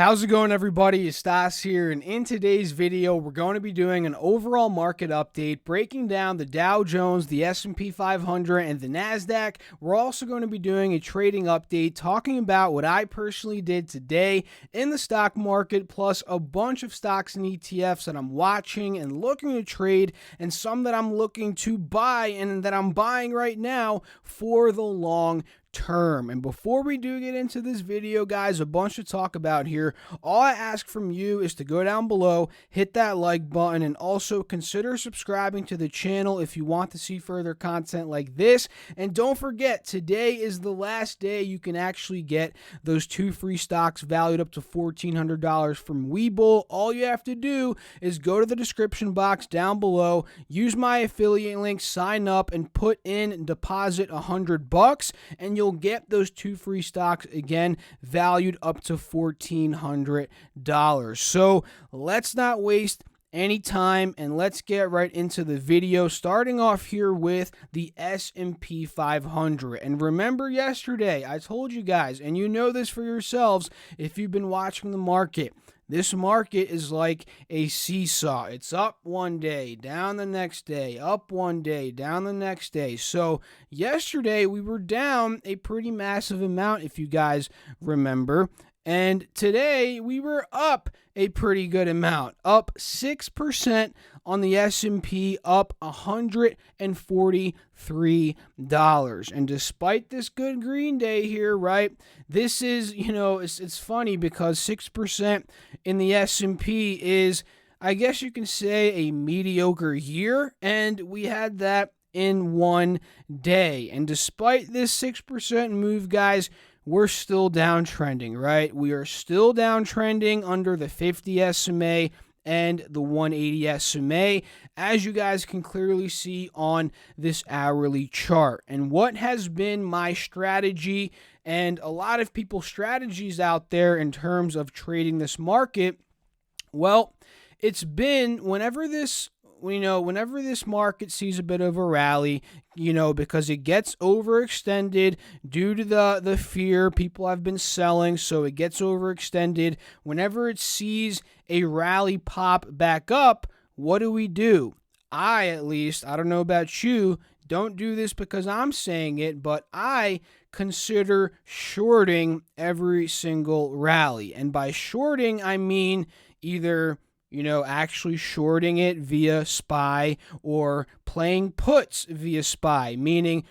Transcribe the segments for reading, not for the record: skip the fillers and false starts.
How's it going, everybody? It's Stas here, and in today's video, we're going to be doing an overall market update, breaking down the Dow Jones, the S&P 500, and the NASDAQ. We're also going to be doing a trading update, talking about what I personally did today in the stock market, plus a bunch of stocks and ETFs that I'm watching and looking to trade, and some that I'm looking to buy and that I'm buying right now for the long term. And before we do get into this video, guys, a bunch to talk about here. All I ask from you is to go down below, hit that like button, and also consider subscribing to the channel if you want to see further content like this. And don't forget, today is the last day you can actually get those 2 free stocks valued up to $1,400 from Webull. All you have to do is go to the description box down below, use my affiliate link, sign up, and put in and deposit $100, and you'll get those 2 free stocks, again, valued up to $1,400. So let's not waste any time, and let's get right into the video, starting off here with the S&P 500. And remember yesterday, I told you guys, and you know this for yourselves if you've been watching the market, this market is like a seesaw. It's up one day, down the next day, up one day, down the next day. So yesterday we were down a pretty massive amount, if you guys remember. And today we were up a pretty good amount, up 6% on the S&P, up $143. And despite this good green day here, right, this is, it's funny because 6% in the S&P is, I guess you can say, a mediocre year, and we had that in one day. And despite this 6% move, guys, we're still downtrending, right? We are still downtrending under the 50 SMA and the 180 SMA, as you guys can clearly see on this hourly chart. And what has been my strategy, and a lot of people's strategies out there in terms of trading this market, well, it's been whenever this market sees a bit of a rally, because it gets overextended due to the fear people have been selling, so it gets overextended. Whenever it sees a rally pop back up, what do? At least, I don't know about you, don't do this because I'm saying it, but I consider shorting every single rally. And by shorting, I mean either actually shorting it via SPY or playing puts via SPY, meaning,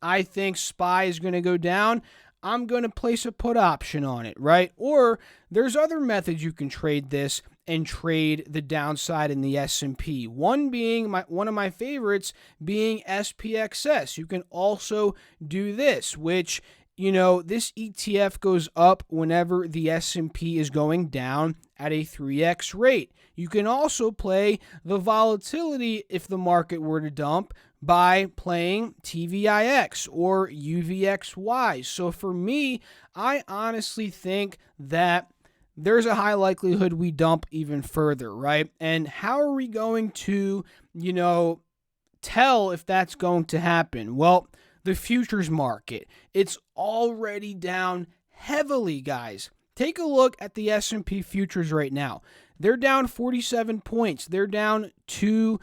I think SPY is going to go down, I'm going to place a put option on it, right? Or there's other methods you can trade this and trade the downside in the S&P. One of my favorites being SPXS. You can also do this, which this ETF goes up whenever the S&P is going down at a 3x rate. You can also play the volatility if the market were to dump by playing TVIX or UVXY. So for me, I honestly think that there's a high likelihood we dump even further, right? And how are we going to, tell if that's going to happen? Well, the futures market, it's already down heavily, guys. Take a look at the S&P futures right now. They're down 47 points. They're down 2%.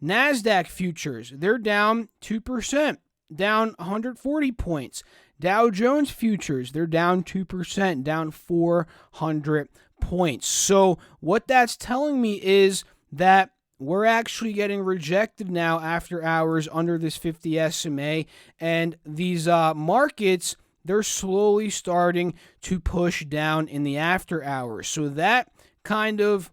NASDAQ futures, they're down 2%, down 140 points. Dow Jones futures, they're down 2%, down 400 points. So what that's telling me is that we're actually getting rejected now after hours under this 50 SMA, and these markets, they're slowly starting to push down in the after hours. So that kind of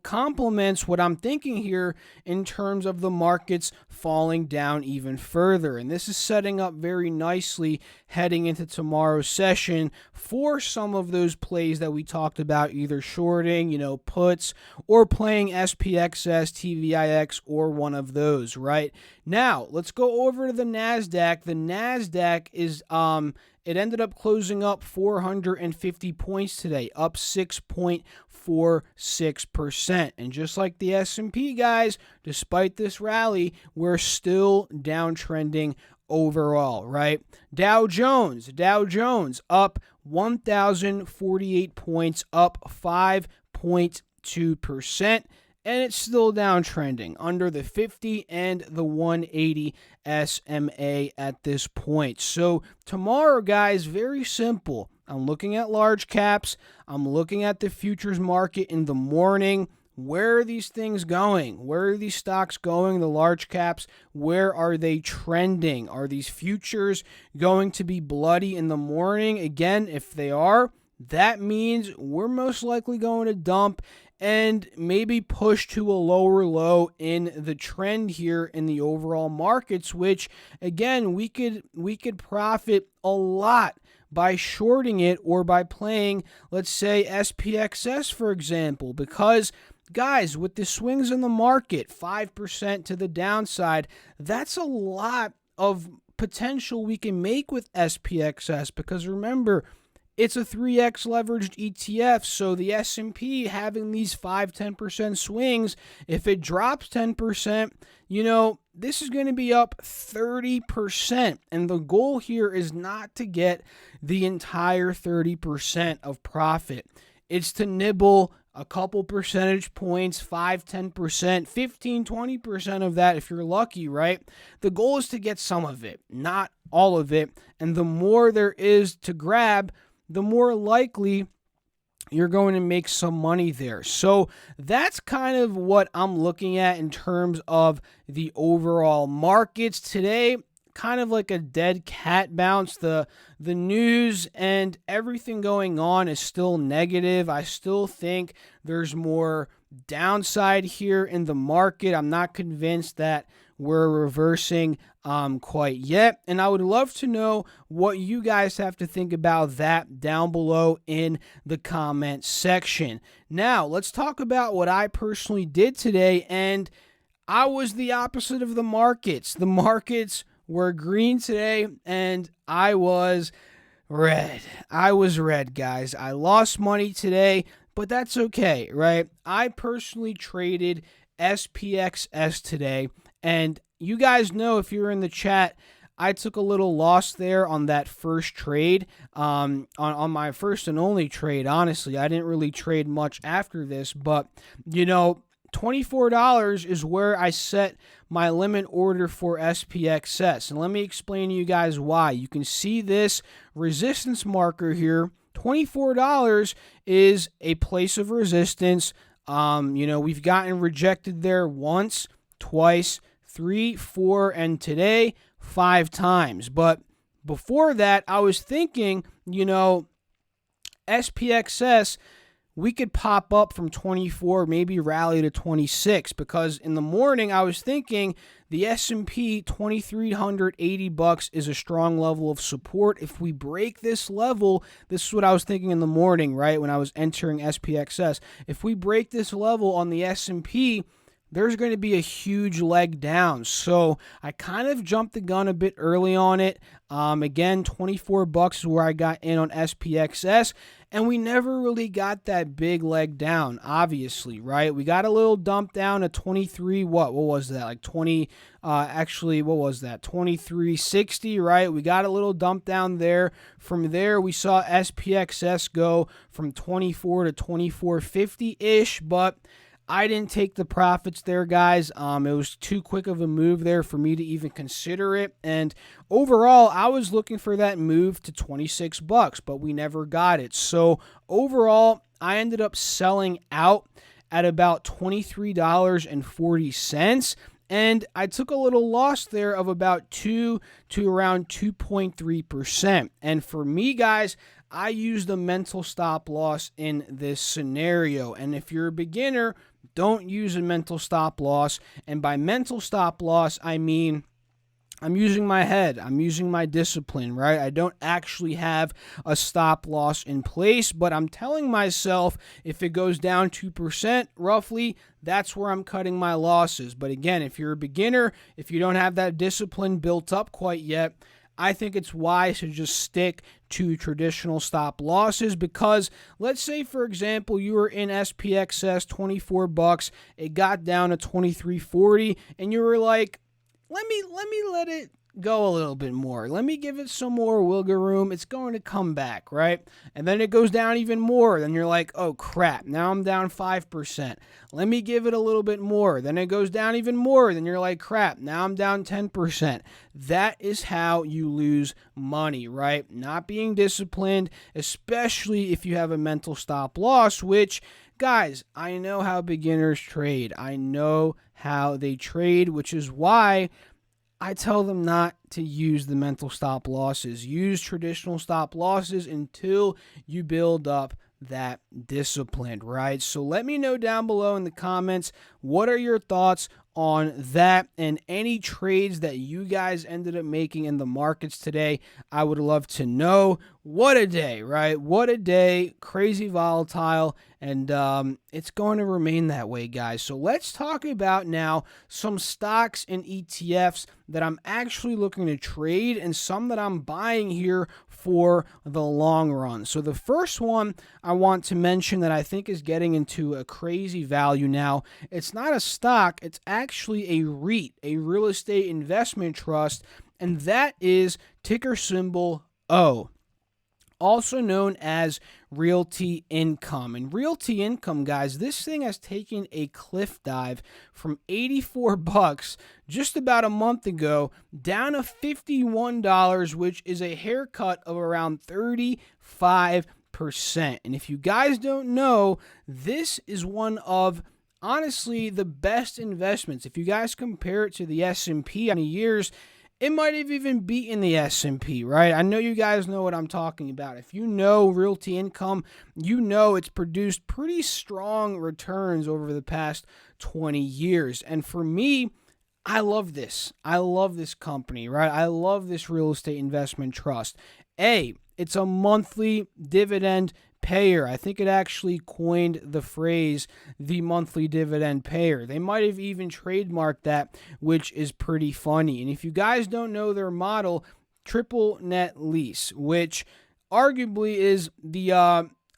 complements what I'm thinking here in terms of the markets falling down even further. And this is setting up very nicely heading into tomorrow's session for some of those plays that we talked about, either shorting, puts, or playing SPXS, TVIX, or one of those, right? Now, let's go over to the NASDAQ. The NASDAQ is it ended up closing up 450 points today, up 6.46%. And just like the S&P, guys, despite this rally, we're still downtrending overall, right? Dow Jones up 1,048 points, up 5.2%. And it's still downtrending under the 50 and the 180 SMA at this point. So tomorrow, guys, very simple. I'm looking at large caps. I'm looking at the futures market in the morning. Where are these things going? Where are these stocks going? The large caps, where are they trending? Are these futures going to be bloody in the morning? Again, if they are, that means we're most likely going to dump and maybe push to a lower low in the trend here in the overall markets, which again, we could profit a lot by shorting it or by playing, let's say, SPXS, for example, because guys, with the swings in the market, 5% to the downside, that's a lot of potential we can make with SPXS, because remember, it's a 3x leveraged ETF, so the S&P having these 5-10% swings, if it drops 10%, this is going to be up 30%. And the goal here is not to get the entire 30% of profit. It's to nibble a couple percentage points, 5-10%, 15-20% of that if you're lucky, right? The goal is to get some of it, not all of it. And the more there is to grab, the more likely you're going to make some money there. So that's kind of what I'm looking at in terms of the overall markets today. Kind of like a dead cat bounce. The news and everything going on is still negative. I still think there's more downside here in the market. I'm not convinced that we're reversing quite yet. And I would love to know what you guys have to think about that down below in the comment section. Now, let's talk about what I personally did today. And I was the opposite of the markets. The markets were green today, and I was red. I was red, guys. I lost money today, but that's okay, right? I personally traded SPXS today, and you guys know, if you're in the chat, I took a little loss there on that first trade, on my first and only trade, honestly. I didn't really trade much after this, but, $24 is where I set my limit order for SPXS. And let me explain to you guys why. You can see this resistance marker here. $24 is a place of resistance. We've gotten rejected there once, twice, 3, 4, and today 5 times. But before that, I was thinking, SPXS, we could pop up from 24, maybe rally to 26, because in the morning I was thinking the S&P 2,380 bucks is a strong level of support. If we break this level, this is what I was thinking in the morning, right, when I was entering SPXS. If we break this level on the S&P, there's going to be a huge leg down. So I kind of jumped the gun a bit early on it. Again, 24 bucks is where I got in on SPXS, and we never really got that big leg down, obviously, right? We got a little dump down to 23, what was that? Like 20, what was that? 23.60, right? We got a little dump down there. From there, we saw SPXS go from 24 to 24.50-ish, but I didn't take the profits there, guys. It was too quick of a move there for me to even consider it. And overall, I was looking for that move to 26 bucks, but we never got it. So overall, I ended up selling out at about $23.40. And I took a little loss there of about 2 to around 2.3%. And for me, guys, I used a mental stop loss in this scenario. And if you're a beginner, don't use a mental stop loss. And by mental stop loss, I mean I'm using my head. I'm using my discipline, right? I don't actually have a stop loss in place, but I'm telling myself if it goes down 2% roughly, that's where I'm cutting my losses. But again, if you're a beginner, if you don't have that discipline built up quite yet, I think it's wise to just stick to traditional stop losses because let's say, for example, you were in SPXS 24 bucks, it got down to 23.40, and you were like, let me let it go a little bit more. Let me give it some more wiggle room. It's going to come back, right? And then it goes down even more. Then you're like, oh crap, now I'm down 5%. Let me give it a little bit more. Then it goes down even more. Then you're like, crap, now I'm down 10%. That is how you lose money, right? Not being disciplined, especially if you have a mental stop loss, which, guys, I know how beginners trade. I know how they trade, which is why I tell them not to use the mental stop losses. Use traditional stop losses until you build up that discipline, right? So let me know down below in the comments, what are your thoughts on that and any trades that you guys ended up making in the markets today? I would love to know. What a day, right? What a day. Crazy volatile, and it's going to remain that way, guys. So let's talk about now some stocks and ETFs that I'm actually looking to trade and some that I'm buying here for the long run. So the first one I want to mention that I think is getting into a crazy value now, it's not a stock, it's actually a REIT, a real estate investment trust, and that is ticker symbol O, also known as Realty Income. And Realty Income, guys, this thing has taken a cliff dive from 84 bucks just about a month ago down to $51, which is a haircut of around 35%. And if you guys don't know, this is one of honestly the best investments. If you guys compare it to the S&P on years, it might have even beaten the S&P, right? I know you guys know what I'm talking about. If you know Realty Income, you know it's produced pretty strong returns over the past 20 years. And for me, I love this. I love this company, right? I love this real estate investment trust. It's a monthly dividend payer. I think it actually coined the phrase the monthly dividend payer. They might have even trademarked that, which is pretty funny. And if you guys don't know their model, triple net lease, which arguably is the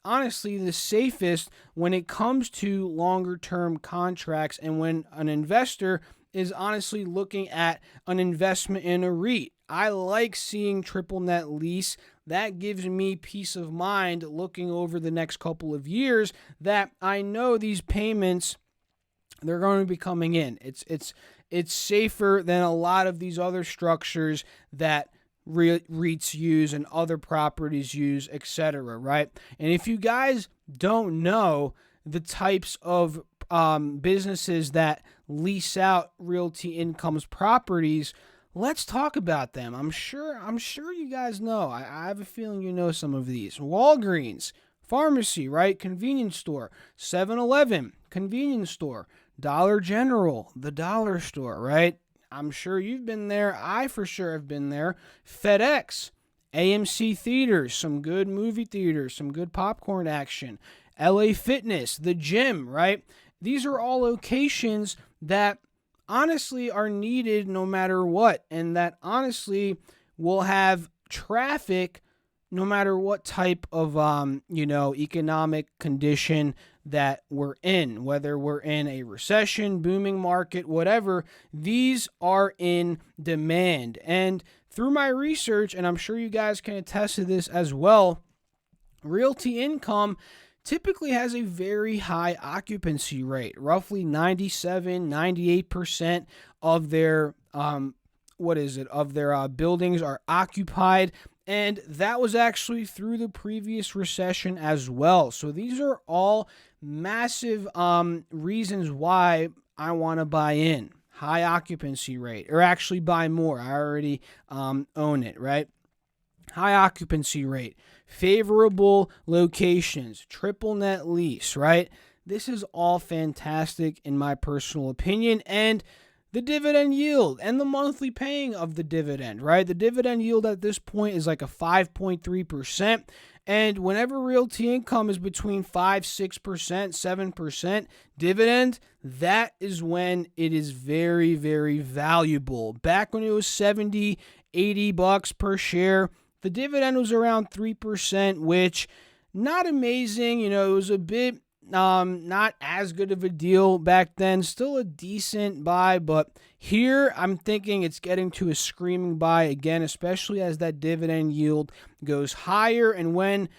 honestly the safest when it comes to longer term contracts and when an investor is honestly looking at an investment in a REIT. I like seeing triple net lease. That gives me peace of mind looking over the next couple of years that I know these payments, they're going to be coming in. It's safer than a lot of these other structures that REITs use and other properties use, etc., right? And if you guys don't know the types of businesses that lease out Realty Income's properties, let's talk about them. I'm sure you guys know. I have a feeling you know some of these. Walgreens, pharmacy, right? Convenience store. 7-Eleven, convenience store. Dollar General, the dollar store, right? I'm sure you've been there. I for sure have been there. FedEx, AMC theaters, some good movie theaters, some good popcorn action. LA Fitness, the gym, right? These are all locations that honestly are needed no matter what, and that honestly will have traffic no matter what type of economic condition that we're in, whether we're in a recession, booming market, whatever. These are in demand. And through my research, and I'm sure you guys can attest to this as well, Realty Income typically has a very high occupancy rate, roughly 97-98% of their buildings are occupied, and that was actually through the previous recession as well. So these are all massive reasons why I want to buy in. High occupancy rate, or actually buy more. I already own it, right? High occupancy rate, favorable locations, triple net lease, right? This is all fantastic in my personal opinion. And the dividend yield and the monthly paying of the dividend, right? The dividend yield at this point is like a 5.3%. And whenever Realty Income is between 5, 6%, 7% dividend, that is when it is very, very valuable. Back when it was 70, $80 per share. The dividend was around 3%, which not amazing. It was a bit not as good of a deal back then. Still a decent buy, but here I'm thinking it's getting to a screaming buy again, especially as that dividend yield goes higher. And when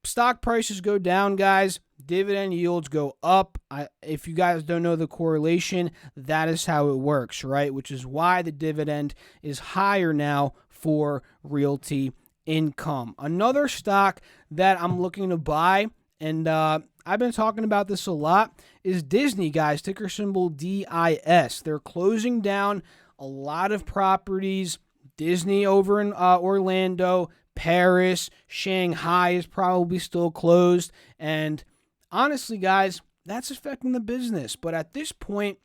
stock prices go down, guys, dividend yields go up. If you guys don't know the correlation, that is how it works, right? Which is why the dividend is higher now for Realty Income. Another stock that I'm looking to buy, and I've been talking about this a lot, is Disney, guys, ticker symbol DIS. They're closing down a lot of properties. Disney over in Orlando, Paris, Shanghai is probably still closed. And honestly, guys, that's affecting the business. But at this point,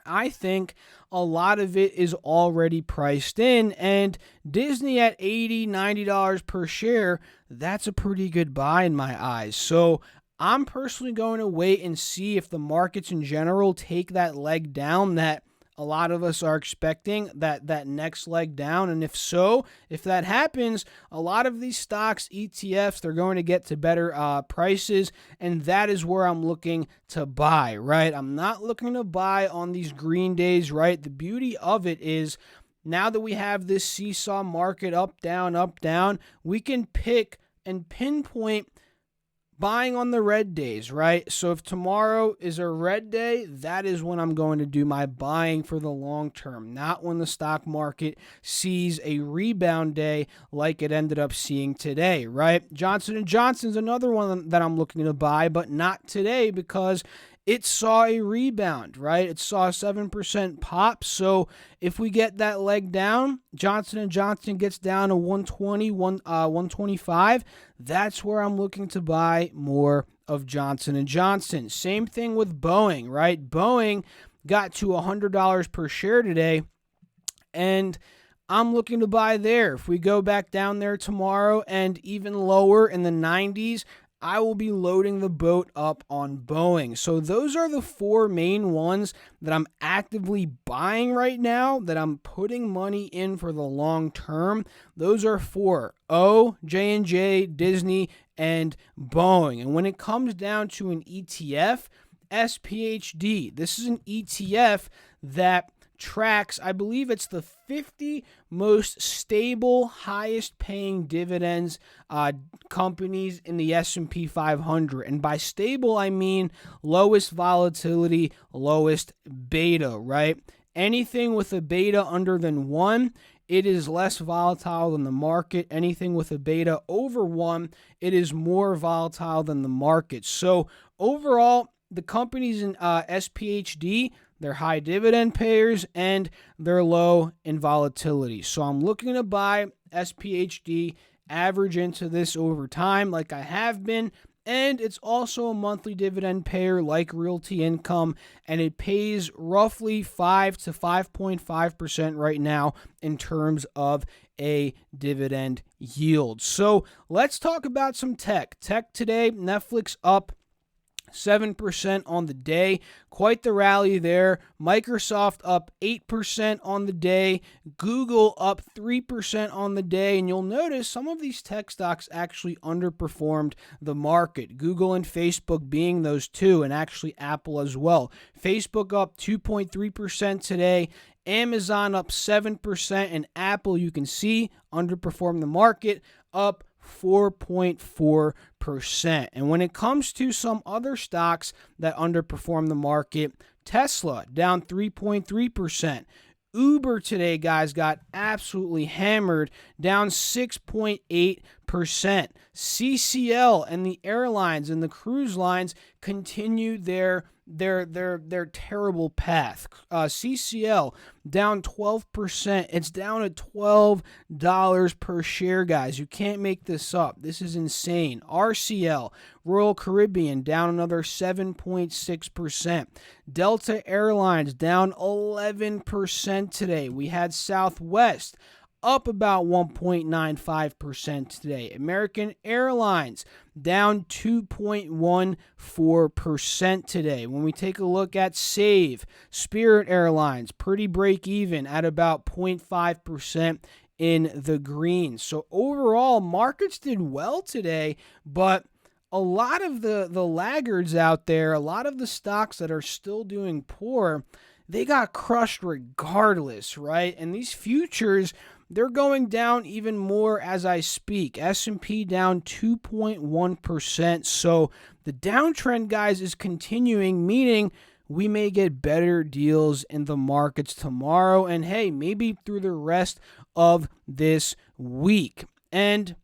I think a lot of it is already priced in, and Disney at $80, $90 per share, that's a pretty good buy in my eyes. So I'm personally going to wait and see if the markets in general take that leg down that a lot of us are expecting, that next leg down. And if so, if that happens, a lot of these stocks, ETFs, they're going to get to better prices, and that is where I'm looking to buy, right? I'm not looking to buy on these green days, right? The beauty of it is now that we have this seesaw market, up, down, we can pick and pinpoint buying on the red days, right? So if tomorrow is a red day, that is when I'm going to do my buying for the long term, not when the stock market sees a rebound day like it ended up seeing today, right? Johnson & Johnson's another one that I'm looking to buy, but not today because it saw a rebound, right? It saw a 7% pop. So if we get that leg down, Johnson & Johnson gets down to 120, 125, that's where I'm looking to buy more of Johnson & Johnson. Same thing with Boeing, right? Boeing got to $100 per share today, and I'm looking to buy there. If we go back down there tomorrow and even lower in the 90s, I will be loading the boat up on Boeing. So those are the four main ones that I'm actively buying right now, that I'm putting money in for the long term. Those are four: J&J, Disney, and Boeing. And when it comes down to an ETF, SPHD. This is an ETF that tracks, I believe it's the 50 most stable, highest paying dividends companies in the S&P 500. And by stable, I mean lowest volatility, lowest beta, right? Anything with a beta under than 1, it is less volatile than the market. Anything with a beta over 1, it is more volatile than the market. So overall, the companies in SPHD, they're high dividend payers and they're low in volatility. So I'm looking to buy SPHD, average into this over time like I have been. And it's also a monthly dividend payer like Realty Income, and it pays roughly 5 to 5.5% right now in terms of a dividend yield. So let's talk about some tech. Tech today, Netflix up 7% on the day. Quite the rally there. Microsoft up 8% on the day. Google up 3% on the day. And you'll notice some of these tech stocks actually underperformed the market. Google and Facebook being those two, and actually Apple as well. Facebook up 2.3% today. Amazon up 7%, and Apple, you can see, underperformed the market, up 4.4%. And when it comes to some other stocks that underperform the market, Tesla down 3.3%. Uber today, guys, got absolutely hammered, down 6.8%. CCL and the airlines and the cruise lines continue their terrible path. CCL down 12%. It's down at $12 per share, guys. You can't make this up. This is insane. RCL, Royal Caribbean, down another 7.6%. Delta Airlines down 11% today. We had Southwest up about 1.95% today. American Airlines down 2.14% today. When we take a look at Spirit Airlines, pretty break even at about 0.5%. in the green. So overall, markets did well today, but a lot of the laggards out there, a lot of the stocks that are still doing poor, they got crushed regardless, right? And these futures, they're going down even more as I speak. S&P down 2.1%. So the downtrend, guys, is continuing, meaning we may get better deals in the markets tomorrow and, hey, maybe through the rest of this week. And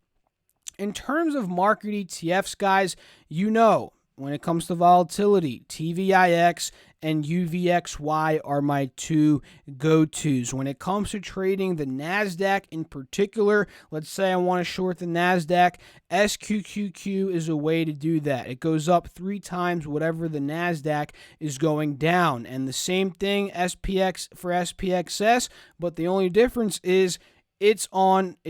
in terms of market ETFs, guys, you know, when it comes to volatility, TVIX and UVXY are my two go-tos. When it comes to trading the NASDAQ in particular, let's say I want to short the NASDAQ, SQQQ is a way to do that. It goes up 3 times whatever the NASDAQ is going down. And the same thing SPX for SPXS, but the only difference is it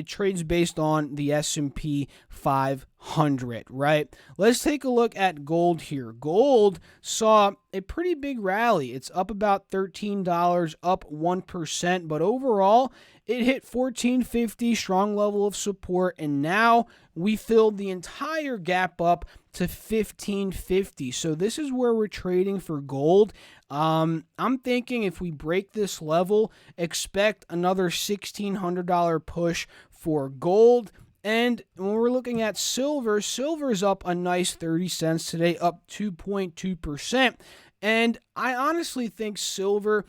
trades based on the S&P 500, right? Let's take a look at gold here. Gold saw a pretty big rally. It's up about $13, up 1%, but overall, it hit $14.50, strong level of support, and now we filled the entire gap up to $15.50. So this is where we're trading for gold. I'm thinking if we break this level, expect another $1,600 push for gold. And when we're looking at silver, silver's up a nice 30 cents today, up 2.2%. And I honestly think silver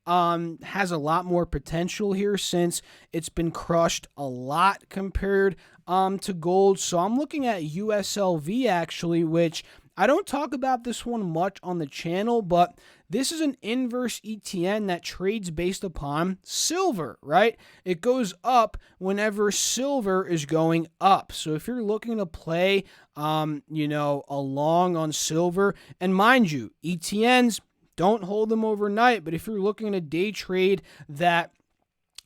has a lot more potential here since it's been crushed a lot compared to gold. So I'm looking at USLV actually, which I don't talk about this one much on the channel, but this is an inverse ETN that trades based upon silver, right? It goes up whenever silver is going up. So if you're looking to play, along on silver, and mind you, ETNs, don't hold them overnight, but if you're looking to day trade that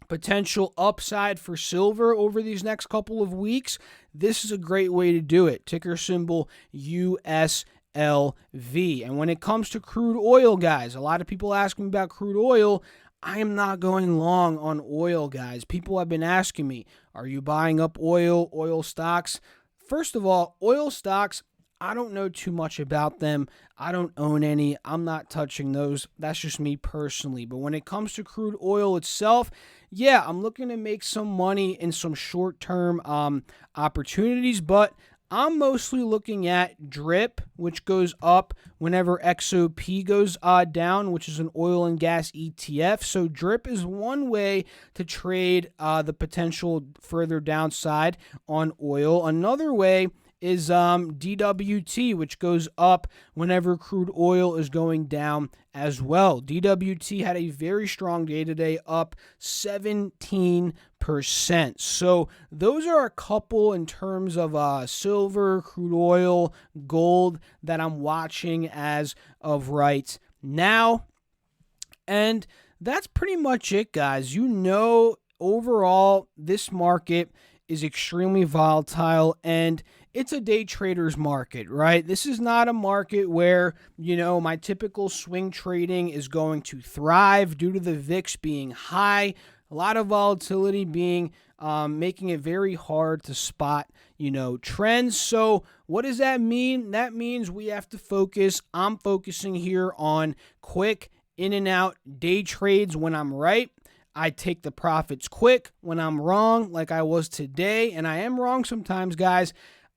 potential upside for silver over these next couple of weeks, this is a great way to do it. Ticker symbol USLV. And when it comes to crude oil, guys, a lot of people ask me about crude oil. I am not going long on oil, guys. People have been asking me, are you buying up oil stocks? First of all, oil stocks, I don't know too much about them. I don't own any. I'm not touching those. That's just me personally. But when it comes to crude oil itself, yeah, I'm looking to make some money in some short-term opportunities, but I'm mostly looking at DRIP, which goes up whenever XOP goes down, which is an oil and gas ETF. So DRIP is one way to trade the potential further downside on oil. Another way is DWT, which goes up whenever crude oil is going down as well. DWT had a very strong day today, up 17%. So those are a couple in terms of silver, crude oil, gold that I'm watching as of right now. And that's pretty much it, guys. Overall, this market is extremely volatile, and it's a day trader's market, right? This is not a market where, my typical swing trading is going to thrive due to the VIX being high, a lot of volatility being making it very hard to spot, trends. So what does that mean? That means we have to focus. I'm focusing here on quick in and out day trades when I'm right. I take the profits quick when I'm wrong, like I was today, and I am wrong sometimes, guys.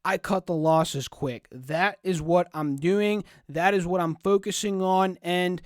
I cut the losses quick. That is what I'm doing. That is what I'm focusing on, and,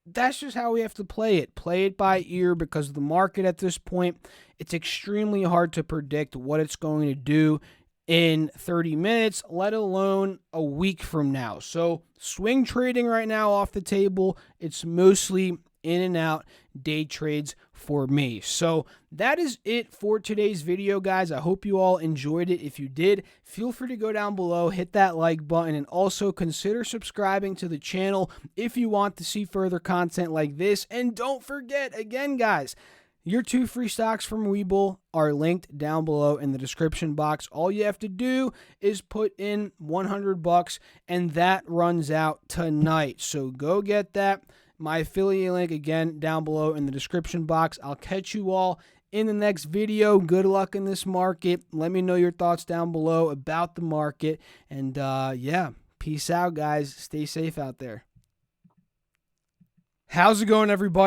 that's just how we have to play it. Play it by ear, because the market at this point, it's extremely hard to predict what it's going to do in 30 minutes, let alone a week from now. So swing trading right now off the table. It's mostly in and out day trades for me. So that is it for today's video, guys. I hope you all enjoyed it. If you did, feel free to go down below, hit that like button, and also consider subscribing to the channel if you want to see further content like this. And don't forget, again, guys, your 2 free stocks from Webull are linked down below in the description box. All you have to do is put in $100, and that runs out tonight. So go get that. My affiliate link, again, down below in the description box. I'll catch you all in the next video. Good luck in this market. Let me know your thoughts down below about the market. And yeah, peace out, guys. Stay safe out there. How's it going, everybody?